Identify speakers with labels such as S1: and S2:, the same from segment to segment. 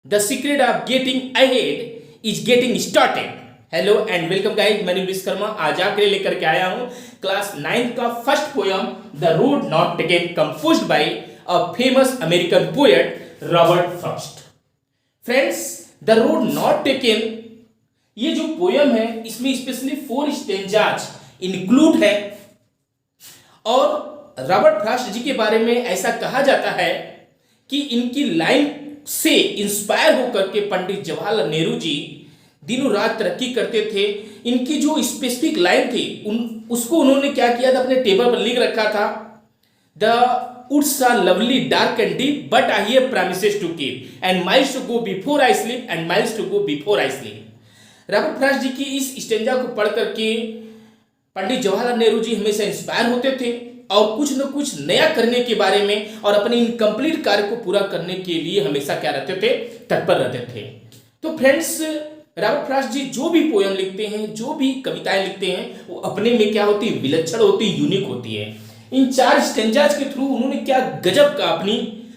S1: The secret of getting ahead is getting started. Hello and welcome guys, मैं विश्वकर्मा आज आपके लिए लेकर के आया हूं क्लास 9 का first poem the road not taken composed bye a famous American poet Robert Frost. Friends, the road not taken ये जो पोयम है इसमें स्पेशली 4 स्टेंजाज इंक्लूड है और रॉबर्ट फ्रॉस्ट जी के बारे में ऐसा कहा जाता है कि इनकी लाइन से इंस्पायर होकर के पंडित जवाहरलाल नेहरू जी दिनों रात तरक्की करते थे। इनकी जो स्पेसिफिक लाइन थी उसको उन्होंने क्या किया था, अपने टेबल पर लिख रखा था, the woods are lovely dark and deep but I have promises to keep and miles to go before I sleep and miles to go before I sleep. Robert Frost ji की इस स्टेंजा को पढ़ करके पंडित जवाहरलाल नेहरू जी हमेशा इंस्पायर होते थे और कुछ न कुछ नया करने के बारे में और अपने इनकम्प्लीट कार्य को पूरा करने के लिए हमेशा क्या रहते थे, तत्पर रहते थे। तो फ्रेंड्स, रॉबर्ट फ्रॉस्ट जी जो भी पोयम लिखते हैं, जो भी कविताएं लिखते हैं, वो अपने में क्या होती है, विलक्षण होती है, यूनिक होती है। इन 4 स्टेंजाज के थ्रू उन्होंने क्या गजब का अपनी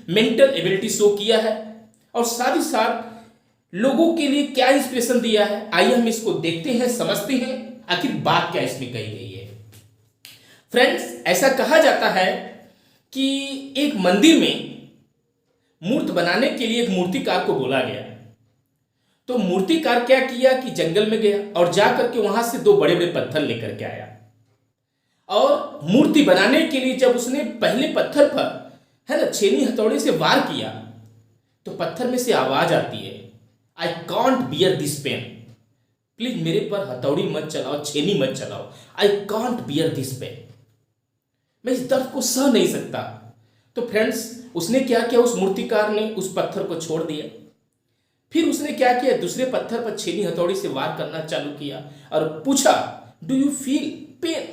S1: मेंटल एबिलिटी शो किया है और साथ ही साथ लोगों के लिए क्या इंस्पिरेशन दिया है। आइए हम इसको देखते हैं, समझते हैं आखिर बात क्या इसमें कही गई है। फ्रेंड्स, ऐसा कहा जाता है कि एक मंदिर में मूर्ति बनाने के लिए एक मूर्तिकार को बोला गया। तो मूर्तिकार क्या किया कि जंगल में गया और जाकर के वहां से 2 बड़े बड़े पत्थर लेकर के आया और मूर्ति बनाने के लिए जब उसने पहले पत्थर पर है ना छेनी हथौड़े से वार किया तो पत्थर में से आवाज आती है, I can't bear this pain, please मेरे पर हथौड़ी मत चलाओ, छेनी मत चलाओ, I can't bear this pain, मैं इस दर्द को सह नहीं सकता। तो फ्रेंड्स, उसने क्या किया, उस मूर्तिकार ने उस पत्थर को छोड़ दिया। फिर उसने क्या किया, दूसरे पत्थर पर छेनी हथौड़ी से वार करना चालू किया और पूछा, डू यू फील पेन?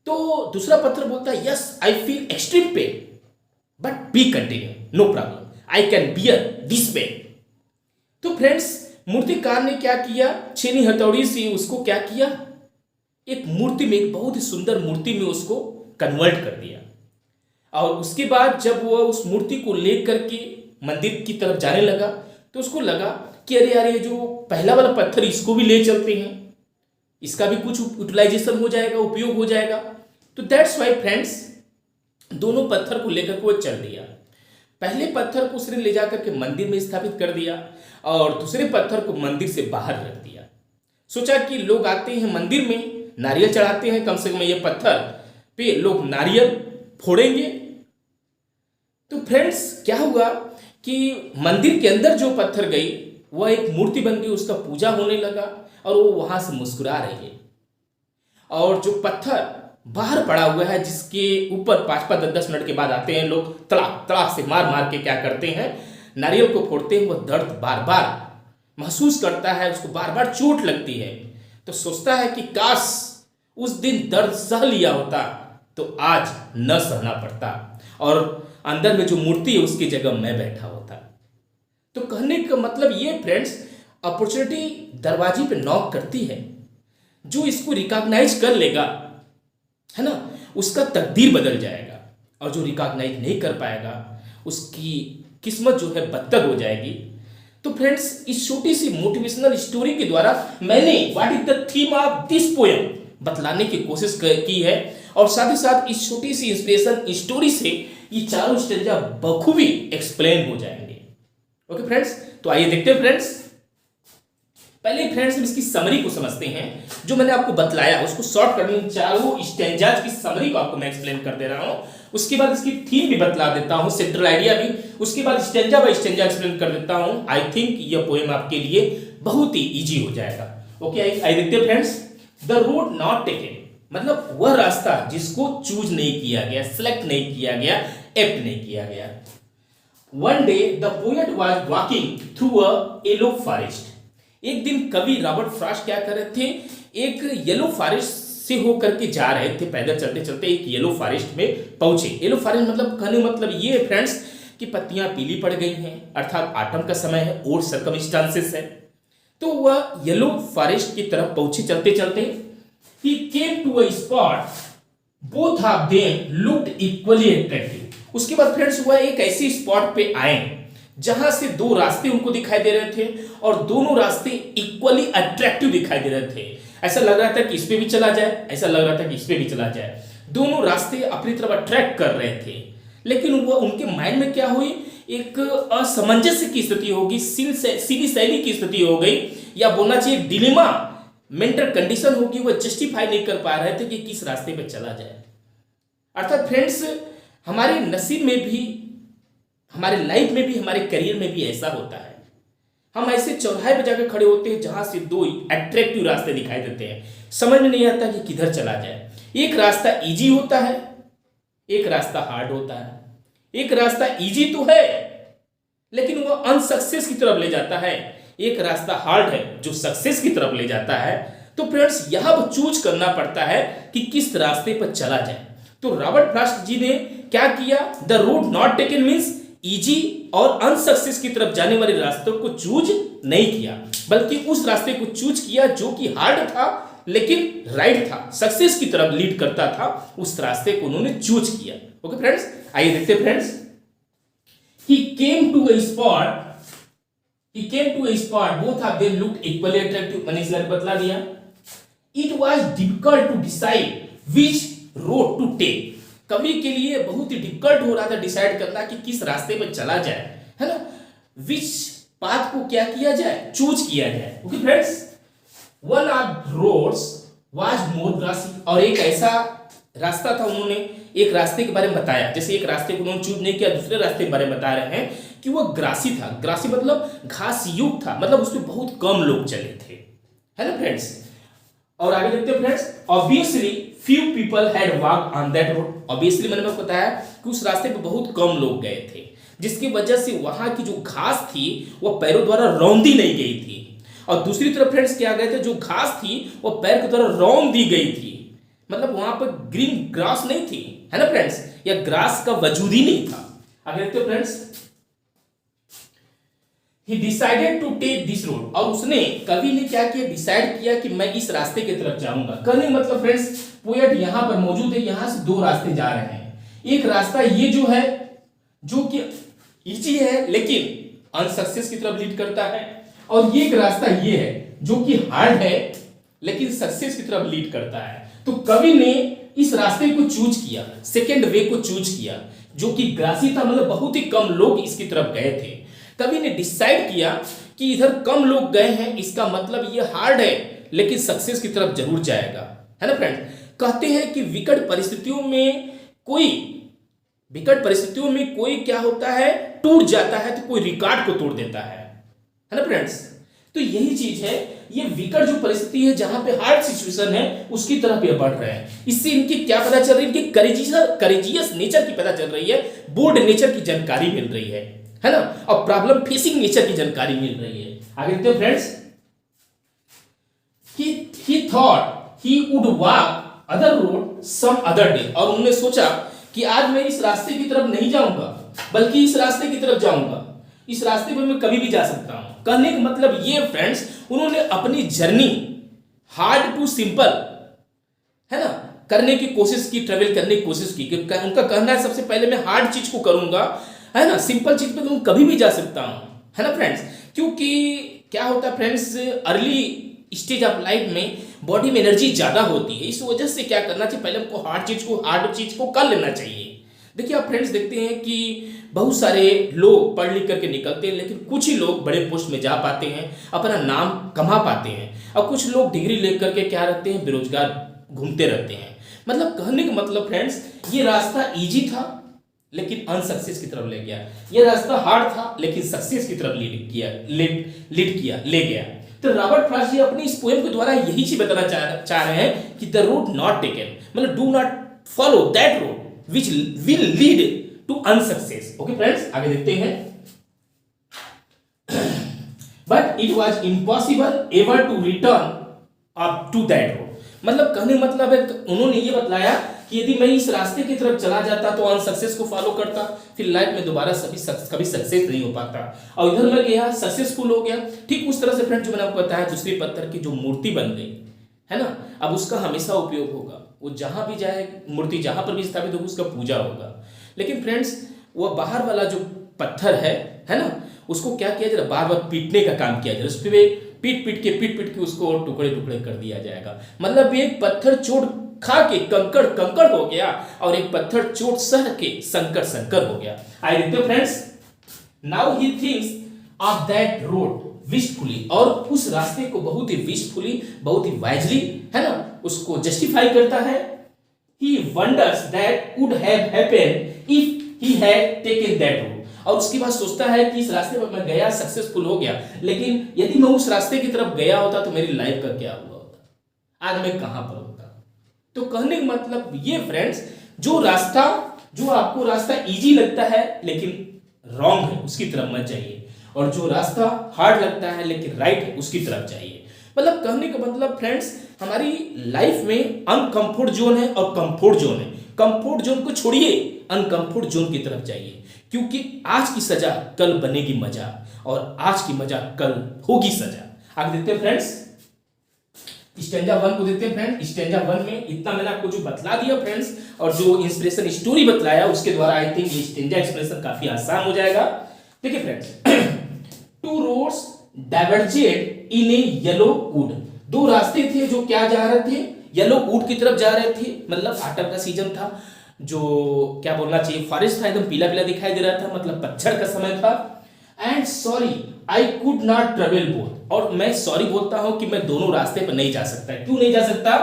S1: तो दूसरा पत्थर बोलता है, yes I feel extreme pain but be continue, no problem, I can bear this pain. तो फ्रेंड्स, मूर्तिकार ने क्या किया, छेनी हथौड़ी से उसको क्या किया, एक मूर्ति में, एक बहुत ही सुंदर मूर्ति में उसको कन्वर्ट कर दिया। और उसके बाद जब वो उस मूर्ति को लेकर के मंदिर की तरफ जाने लगा तो उसको लगा कि अरे यार, ये जो पहला वाला पत्थर इसको भी ले चलते हैं, इसका भी कुछ यूटिलाइजेशन हो जाएगा, उपयोग हो जाएगा। तो दैट्स वाई फ्रेंड्स, दोनों पत्थर को लेकर के वो चल दिया। पहले पत्थर को उसने ले जाकर के मंदिर में स्थापित कर दिया और दूसरे पत्थर को मंदिर से बाहर रख दिया। सोचा कि लोग आते हैं मंदिर में, नारियल चढ़ाते हैं, कम से कम ये पत्थर पे लोग नारियल फोड़ेंगे। तो फ्रेंड्स, क्या हुआ कि मंदिर के अंदर जो पत्थर गई वह एक मूर्ति बन गई, उसका पूजा होने लगा और वो वहां से मुस्कुरा रही है। और जो पत्थर बाहर पड़ा हुआ है, जिसके ऊपर 5-5, 10-10 मिनट के बाद आते हैं लोग, तड़ाक तड़ाक से मार मार के क्या करते हैं, नारियल को फोड़ते हैं। वह दर्द बार बार महसूस करता है, उसको बार बार चोट लगती है। तो सोचता है कि काश उस दिन दर्द सह लिया होता तो आज न सहना पड़ता और अंदर में जो मूर्ति है उसकी जगह मैं बैठा होता। तो कहने का मतलब ये फ्रेंड्स, अपॉर्चुनिटी दरवाजे पे नॉक करती है, जो इसको रिकॉग्नाइज कर लेगा, है ना, उसका तकदीर बदल जाएगा और जो रिकॉग्नाइज नहीं कर पाएगा उसकी किस्मत जो है बदतर हो जाएगी। तो फ्रेंड्स, इस छोटी सी मोटिवेशनल स्टोरी के द्वारा मैंने what is the theme of this poem बतलाने की कोशिश की है और साथ ही साथ इस छोटी सी इंस्पिरेशन स्टोरी से ये चारों स्टेंजा बखूबी एक्सप्लेन हो जाएंगे। ओके फ्रेंड्स, तो आइए देखते हैं फ्रेंड्स। पहले फ्रेंड्स हम इसकी समरी को समझते हैं। जो मैंने आपको बतलाया उसको शॉर्ट करने, चारों स्टेंजाज की समरी को आपको मैं एक्सप्लेन कर दे रहा हूं। उसके बाद इसकी थीम भी बतला देता हूं, सेंट्रल आइडिया भी। उसके बाद स्टेंजा बाय स्टेंजा एक्सप्लेन कर देता हूं। आई थिंक यह पोएम आपके लिए बहुत ही इजी हो जाएगा। ओके, आइए देखते हैं friends. The road not taken मतलब वह रास्ता जिसको चूज नहीं किया गया, सिलेक्ट नहीं किया गया, एप्ट नहीं किया गया। One day the poet was walking through a yellow forest. एक दिन कवि रॉबर्ट फ्रॉस्ट क्या कर रहे थे, एक येलो फॉरेस्ट से होकर के जा रहे थे, पैदल चलते चलते एक येलो फॉरेस्ट में पहुंचे। येलो फॉरेस्ट मतलब कहने मतलब ये फ्रेंड्स कि पत्तियां पीली पड़ गई हैं, अर्थात ऑटम का समय है, और सर्कमस्टांसेस है। तो वह येलो फॉरेस्ट की तरफ पहुंचे चलते चलते। He came to a spot both of them looked equally attractive. उसके बाद फ्रेंड्स वह एक ऐसी स्पॉट पे आए जहां से दो रास्ते उनको दिखाई दे रहे थे और दोनों रास्ते इक्वली अट्रैक्टिव दिखाई दे रहे थे। ऐसा लग रहा था कि इस पे भी चला जाए, ऐसा लग रहा था कि इस पे भी चला जाए। दोनों रास्ते अपनी तरफ अट्रैक्ट कर रहे थे, लेकिन वो उनके माइंड में क्या हुई, एक असमंजस्य की स्थिति होगी, सीधी शैली की स्थिति हो गई, या बोलना चाहिए डिलेमा, मेंटल कंडीशन होगी। वो जस्टिफाई नहीं कर पा रहे थे कि किस रास्ते पे चला जाए। अर्थात फ्रेंड्स, हमारे नसीब में भी, हमारे लाइफ में भी, हमारे करियर में भी ऐसा होता है। हम ऐसे चौराहे पे जाकर खड़े होते हैं जहां से दो अट्रैक्टिव रास्ते दिखाई देते हैं, समझ में नहीं आता कि किधर चला जाए। एक रास्ता इजी होता है, एक रास्ता हार्ड होता है। एक रास्ता इजी तो है लेकिन वो अनसक्सेस की तरफ ले जाता है, एक रास्ता हार्ड है जो सक्सेस की तरफ ले जाता है। तो फ्रेंड्स, यह चूज करना पड़ता है कि किस रास्ते पर चला जाए। तो रॉबर्ट फ्रॉस्ट जी ने क्या किया, the route not taken means easy और अनसक्सेस की तरफ जाने वाले रास्तों को चूज नहीं किया, बल्कि उस रास्ते को चूज किया जो कि हार्ड था लेकिन राइट था, सक्सेस की तरफ लीड करता था। उस रास्ते को उन्होंने चूज किया। ओके फ्रेंड्स, आइए देखते हैं friends. He came to a spot, both of them looked equally attractive। मैंने इस लाइन बतला दिया। It was difficult to decide which road to take। कवि के लिए बहुत ही डिफिकल्ट हो रहा था डिसाइड करना कि किस रास्ते पर चला जाए, है ना। विच पाथ को क्या किया जाए, चूज किया जाए। Okay friends, one of roads was more grassy, और एक ऐसा रास्ता था, उन्होंने एक रास्ते के बारे में बताया। जैसे एक रास्ते को उन्होंने चूज नहीं किया, दूसरे रास्ते के बारे में बता रहे हैं कि वो ग्रासी था। ग्रासी मतलब घास युक्त था, मतलब उसमें बहुत कम लोग चले थे, है ना फ्रेंड्स। और आगे देखते हैं friends, obviously few people had walked on that road। Obviously मैंने आपको बताया कि उस रास्ते पे बहुत कम लोग गए थे, जिसकी वजह से वहां की जो घास थी वो पैरों द्वारा रौंदी नहीं गई थी। और दूसरी तरफ फ्रेंड्स क्या गए थे, जो घास थी वो पैर के द्वारा रौंद दी गई थी, मतलब वहां पर ग्रीन ग्रास नहीं थी, है ना फ्रेंड्स, या ग्रास का वजूद ही नहीं था। आगे देखते हैं friends, He decided to take this road। और उसने, कवि ने क्या किया, डिसाइड किया कि मैं इस रास्ते की तरफ जाऊंगा। कहने मतलब फ्रेंड्स, पोएट यहां पर मौजूद है, यहां से दो रास्ते जा रहे हैं। एक रास्ता ये जो है, जो कि इजी है लेकिन अनसक्सेस की तरफ लीड करता है, और ये एक रास्ता ये है जो कि हार्ड है लेकिन सक्सेस की तरफ लीड करता है। तो कवि ने इस रास्ते को चूज किया, सेकेंड वे को चूज किया, जो कि ग्रासी था, मतलब बहुत ही कम लोग इसकी तरफ गए थे। कवि ने डिसाइड किया कि इधर कम लोग गए हैं, इसका मतलब ये हार्ड है लेकिन सक्सेस की तरफ जरूर जाएगा, है ना फ्रेंड्स। कहते हैं कि विकट परिस्थितियों में कोई क्या होता है, टूट जाता है, तो कोई रिकॉर्ड को तोड़ देता है ना फ्रेंड्स। तो यही चीज है, ये विकट जो परिस्थिति है, जहां पे हार्ड सिचुएशन है, उसकी तरफ ये बढ़ रहे हैं। इससे इनकी क्या पता चल रही है, इनकी करेजियस नेचर की पता चल रही है, बोल्ड नेचर की जानकारी मिल रही है ना, और प्रॉब्लम फेसिंग नेचर की जानकारी मिल रही है। आगे देखते हैं friends, he thought he would walk other road some other day। और उन्होंने सोचा कि आज मैं इस रास्ते की तरफ नहीं जाऊंगा, बल्कि इस रास्ते की तरफ जाऊंगा। इस रास्ते पर मैं कभी भी जा सकता हूं। कहने का मतलब ये फ्रेंड्स, उन्होंने अपनी जर्नी हार्ड टू सिंपल, है ना, करने की कोशिश की, ट्रेवल करने की कोशिश की। उनका कहना है सबसे पहले मैं हार्ड चीज को करूंगा, है ना, सिंपल चीज पे तो मैं कभी भी जा सकता हूं, है ना फ्रेंड्स। क्योंकि क्या होता है friends, early stage of life में बॉडी में एनर्जी ज्यादा होती है, इस वजह से क्या करना चाहिए, पहले हमको हार्ड चीज को कर लेना चाहिए। देखिए आप फ्रेंड्स, देखते हैं कि बहुत सारे लोग पढ़ लिख करके निकलते हैं, लेकिन कुछ ही लोग बड़े पोस्ट में जा पाते हैं, अपना नाम कमा पाते हैं, और कुछ लोग डिग्री लेकर के क्या रहते हैं, बेरोजगार घूमते रहते हैं। मतलब कहने का मतलब फ्रेंड्स, ये रास्ता इजी था लेकिन अनसक्सेस की तरफ ले गया, ये रास्ता हार्ड था लेकिन सक्सेस की तरफ ले गया। तो रॉबर्ट फ्रॉस्ट जी अपनी इस पोएम के द्वारा यही चीज बताना चाह रहे हैं कि द रूट नॉट टेकन, मतलब do not follow that road which will lead to unsuccess. Okay friends, आगे देखते हैं। But it was impossible ever to return up to that road. मतलब कहने मतलब है, उन्होंने ये बतलाया कि यदि मैं इस रास्ते की तरफ चला जाता तो अनसक्सेस को फॉलो करता, फिर लाइफ में दोबारा कभी सक्सेस नहीं हो पाता, और इधर मैं गया सक्सेसफुल हो गया। ठीक उस तरह से फ्रेंड जो मैंने आपको बताया, दूसरे पत्थर की जो मूर्ति बन गई है ना, अब उसका हमेशा उपयोग होगा, वो जहां भी जाए, मूर्ति जहां पर भी स्थापित होगी उसका पूजा होगा। लेकिन फ्रेंड्स, वो बाहर वाला जो पत्थर है ना, उसको क्या किया जाए, बार बार पीटने का काम किया जाए, उस पे पीट पीट के उसको टुकड़े टुकड़े कर दिया जाएगा। मतलब एक पत्थर चोट खा के कंकड़ कंकड़ हो गया और एक पत्थर चोट सह के संकट संकर हो गया। आई देखते friends, now he thinks of that road wishfully, और उस रास्ते को बहुत ही विशफुली, बहुत ही वाइजली, है ना, उसको जस्टिफाई करता है। He wonders that would have happened if he had taken that road, और उसके बाद सोचता है कि इस रास्ते पर मैं गया, सक्सेसफुल हो गया, लेकिन यदि मैं उस रास्ते की तरफ गया होता तो मेरी लाइफ का क्या हुआ होता, आज मैं कहां पर होता। तो कहने का मतलब ये फ्रेंड्स, जो आपको रास्ता इजी लगता है लेकिन रॉन्ग है, उसकी तरफ मत जाइए, और जो रास्ता हार्ड लगता है लेकिन राइट है, उसकी तरफ जाइए। मतलब कहने का मतलब फ्रेंड्स, हमारी लाइफ में अनकंफर्ट जोन है और कंफर्ट जोन है। कंफर्ट जोन को छोड़िए, अनकंफर्ट जोन की तरफ जाइए, क्योंकि आज की सजा कल बनेगी मजा, और आज की मजा कल होगी सजा। आगे देखते हैं फ्रेंड्स, स्टैंजा 1 को देखते हैं फ्रेंड्स। स्टैंजा 1 में इतना मैंने आपको जो बतला दिया फ्रेंड्स, और जो इंस्पिरेशन स्टोरी बतलाया उसके द्वारा आई थिंक ये स्टैंजा एक्सप्रेशन काफी आसान हो जाएगा। देखिए friends, two roads diverged in A yellow would, दो रास्ते थे जो क्या जा रहे थे, येलो वुड की तरफ जा रहे थे। मतलब ऑटम का सीजन था, जो क्या बोलना चाहिए, फॉरेस्ट था, एकदम पीला पीला दिखाई दे रहा था, मतलब पतझड़ का समय था। And sorry I could not travel both, और मैं सॉरी बोलता हूं कि मैं दोनों रास्ते पर नहीं जा सकता। क्यों नहीं जा सकता?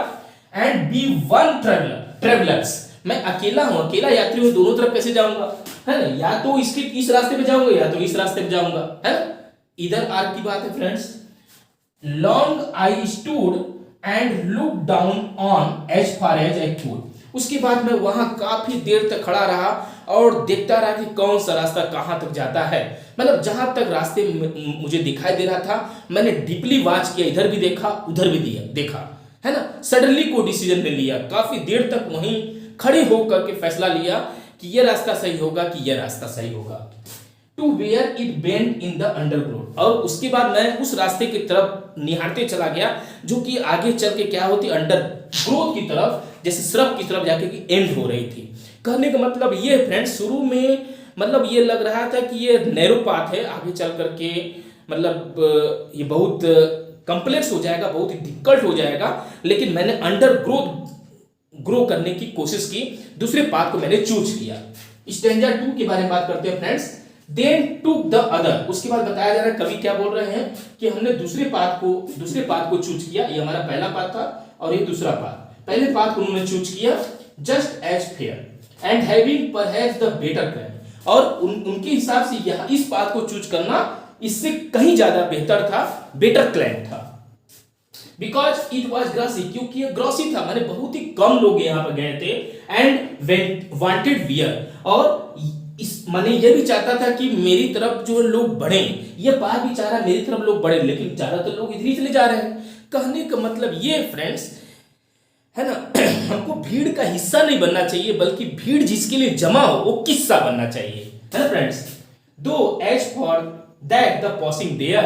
S1: एंड बी वन ट्रेवलर्स, मैं अकेला हूं, अकेला यात्री हूं, दोनों तरफ कैसे जाऊंगा, है ना, या तो इस रास्ते पे जाऊंगा या तो इस रास्ते पे जाऊंगा, है ना, इधर आर की बात है friends. Long I stood and look down on as far as I could, उसके बाद मैं वहां काफी देर तक खड़ा रहा और देखता रहा कि कौन सा रास्ता कहां तक जाता है। मतलब जहां तक रास्ते मुझे दिखाई दे रहा था, मैंने डीपली वॉच किया, इधर भी देखा उधर भी देखा, है ना, सडनली को डिसीजन ले लिया, काफी देर तक वहीं खड़े होकर के फैसला लिया कि यह रास्ता सही होगा कि यह रास्ता सही होगा। To where it bend in the undergrowth, और उसके बाद मैं उस रास्ते की तरफ निहारते चला गया, जो कि आगे चल के क्या होती, अंडर ग्रोथ की तरफ, जैसे श्रब की तरफ जाके की एंड हो रही थी। कहने का मतलब ये फ्रेंड्स, शुरू में मतलब ये लग रहा था कि ये नैरो पाथ है, आगे चल करके मतलब ये बहुत कॉम्प्लेक्स हो जाएगा, बहुत ही डिफिकल्ट हो जाएगा, लेकिन मैंने अंडर ग्रो करने की कोशिश की, दूसरे पाथ को मैंने चूज किया। स्टैंजा 2 के बारे में बात करते हैं friends. Then took the other, उसके बाद बताया जा रहा है, कवि क्या बोल रहे हैं कि हमने दूसरे पाथ को चूज किया, ये हमारा पहला पाथ था और ये दूसरा पाथ। पहले पाथ को उन्होंने चूज किया, just as fair and having perhaps the better claim, और उनके हिसाब से यह इस पाथ को चूज करना इससे कहीं ज्यादा बेहतर था, बेटर क्लाइम था। बिकॉज इट वॉज ग्रॉसी, क्योंकि ये ग्रॉसी था, माने बहुत ही कम लोग यहाँ पर गए थे, एंड वांटेड वियर, और इस माने ये भी चाहता था कि मेरी तरफ जो लोग बढ़े, ये पाथ भी चाह रहा मेरी तरफ लोग बढ़े, लेकिन ज्यादातर लोग इधर ही चले जा रहे हैं। कहने का मतलब ये फ्रेंड्स है ना, हमको भीड़ का हिस्सा नहीं बनना चाहिए, बल्कि भीड़ जिसके लिए जमा हो वो किस्सा बनना चाहिए, है ना friends. Though as for that the passing there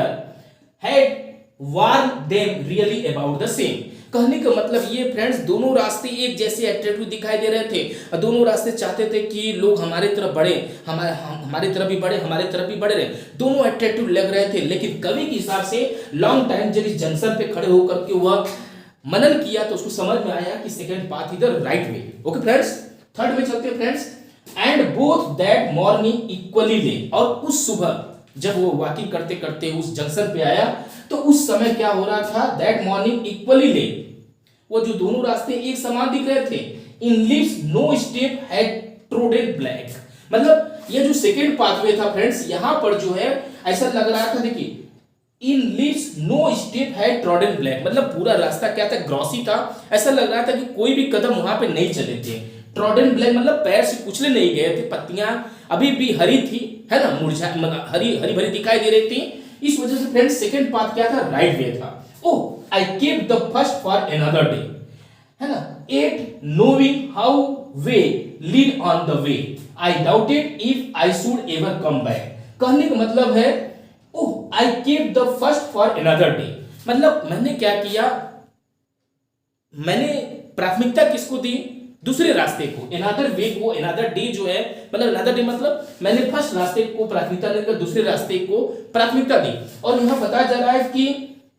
S1: had worn them really about the same, कहने का मतलब ये फ्रेंड्स, दोनों रास्ते एक जैसे अट्रैक्टिव दिखाई दे रहे थे, और दोनों रास्ते चाहते थे कि लोग हमारे तरफ बढ़े, हमारे तरफ भी बढ़े, हमारे तरफ भी बढ़ रहे, दोनों अट्रैक्टिव लग रहे थे। लेकिन कवि के हिसाब से लॉन्ग टाइम जब इस जंक्शन पे खड़े होकर के वह मनन किया तो उसको समझ में आया कि सेकंड पाथ इधर right way. Okay friends, third में चलते हैं friends. And both that morning equally ले, और उस सुबह जब वो वॉकिंग करते करते उस जंक्शन पे आया तो उस समय क्या हो रहा था, दैट मॉर्निंग इक्वली ले, वो जो दोनों रास्ते एक समान दिख रहे थे। In leaves no step had trodden black, मतलब ये जो सेकंड पाथवे था फ्रेंड्स, यहां पर जो है ऐसा लग रहा था, देखिए in leaves no step had trodden black, मतलब पूरा रास्ता क्या था, ग्रॉसी था, ऐसा लग रहा था कि कोई भी कदम वहां पे नहीं चले थे। ट्रोडेन ब्लैक मतलब पैर से कुचले नहीं गए थे, पत्तियां अभी भी हरी थी, है ना, मुरझा हरी हरी भरी दिखाई दे रही थी। इस वजह से फ्रेंड्स सेकंड पाथ क्या था, राइट वे था। Oh I kept the first for another day, है ना, yet knowing how way lead on the way, I doubted if I should ever come back. कहने का मतलब है, oh I kept the first for another day, मतलब मैंने क्या किया, मैंने प्राथमिकता किसको दी, दूसरे रास्ते को, अनदर वे को, अनदर डे जो है, मतलब अनदर डे मतलब मैंने फर्स्ट रास्ते को प्राथमिकता देकर दूसरे रास्ते को प्राथमिकता दी। और यहाँ बताया जा रहा है कि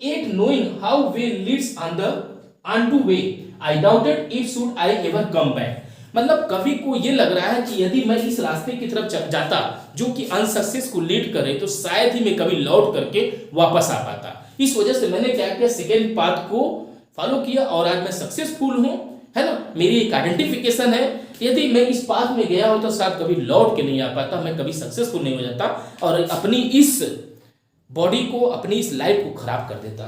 S1: yet knowing how way leads on to way I doubted if should I ever come back. मतलब कवि को ये लग रहा है कि यदि मैं इस रास्ते की तरफ जाता जो कि अनसक्सेस को लीड करे तो शायद ही मैं कभी लौट करके वापस आ पाता। इस वजह से मैंने क्या किया, सेकेंड पाथ को फॉलो किया और आज मैं सक्सेसफुल हूं, है ना। मेरी एक आइडेंटिफिकेशन है, यदि मैं इस पाथ में गया हो तो शायद कभी लौट के नहीं आ पाता, मैं कभी सक्सेसफुल नहीं हो जाता और अपनी इस बॉडी को, अपनी इस लाइफ को खराब कर देता।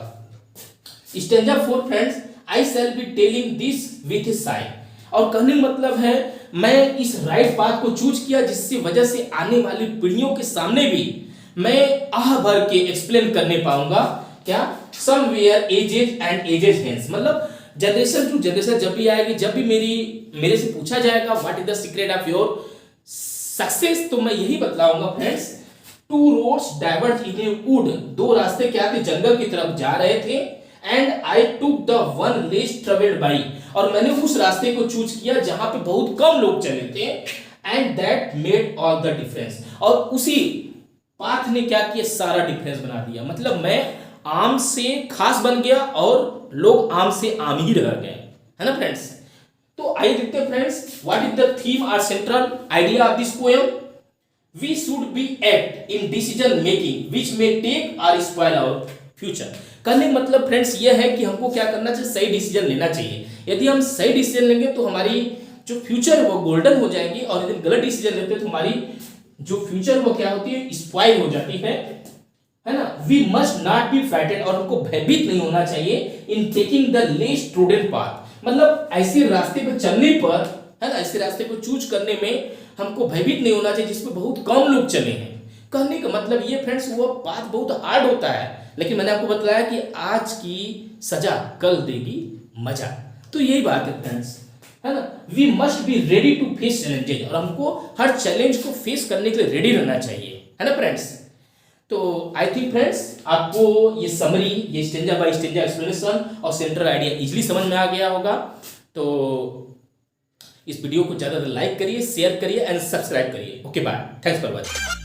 S1: Stanza 4 friends, I shall be telling this with a sign. और कहने का मतलब है मैं इस राइट पाथ को चूज किया जिसकी वजह से आने वाली पीढ़ियों के सामने भी मैं आह भर के एक्सप्लेन करने पाऊंगा क्या, somewhere ages and ages hence. मतलब जनरेशन टू जनरेशन जब भी आएगी, जब भी मेरे से पूछा जाएगा what is the secret of your success, तो मैं यही बतलाऊंगा friends, two roads diverge in a wood. दो रास्ते क्या थे, जंगल की तरफ जा रहे थे। And I took the one less travelled by, और मैंने उस रास्ते को चूज किया जहां पे बहुत कम लोग चले थे। And that made all the difference, और उसी पाथ ने क्या किया, सारा डिफरेंस बना दिया। मतलब मैं आम से खास बन गया और लोग आम से आम ही रह गए, है ना फ्रेंड्स। तो आइए देखते हैं friends, what is the theme और central idea of this poem. We should be act in decision making which may take और स्पॉइल आवर फ्यूचर। कहने का मतलब फ्रेंड्स ये है कि हमको क्या करना चाहिए, सही डिसीजन लेना चाहिए। यदि हम सही डिसीजन लेंगे तो हमारी जो फ्यूचर है वो गोल्डन हो जाएगी, और यदि गलत डिसीजन लेते हैं तो हमारी जो फ्यूचर वो क्या होती है, स्पॉइल हो जाती है ना। We must not be frightened, और हमको भयभीत नहीं होना चाहिए in taking the less trodden path. मतलब ऐसे रास्ते पर चलने पर, है ना, ऐसे रास्ते को चूज करने में हमको भयभीत नहीं होना चाहिए जिसपे बहुत कम लोग चले हैं। कहने का मतलब ये फ्रेंड्स, वो पाथ बहुत हार्ड होता है, लेकिन मैंने आपको बताया कि आज की सजा कल देगी मजा। तो यही बात है फ्रेंड्स, है ना। We must be ready to face challenges, और हमको हर चैलेंज को फेस करने के लिए रेडी रहना चाहिए, है ना फ्रेंड्स। तो आई थिंक फ्रेंड्स आपको ये समरी, ये स्टेंजा बाय स्टेंजा एक्सप्लेनेशन और सेंट्रल आइडिया इजीली समझ में आ गया होगा। तो इस वीडियो को ज़्यादा लाइक करिए, शेयर करिए एंड सब्सक्राइब करिए। Okay bye, thanks for watching.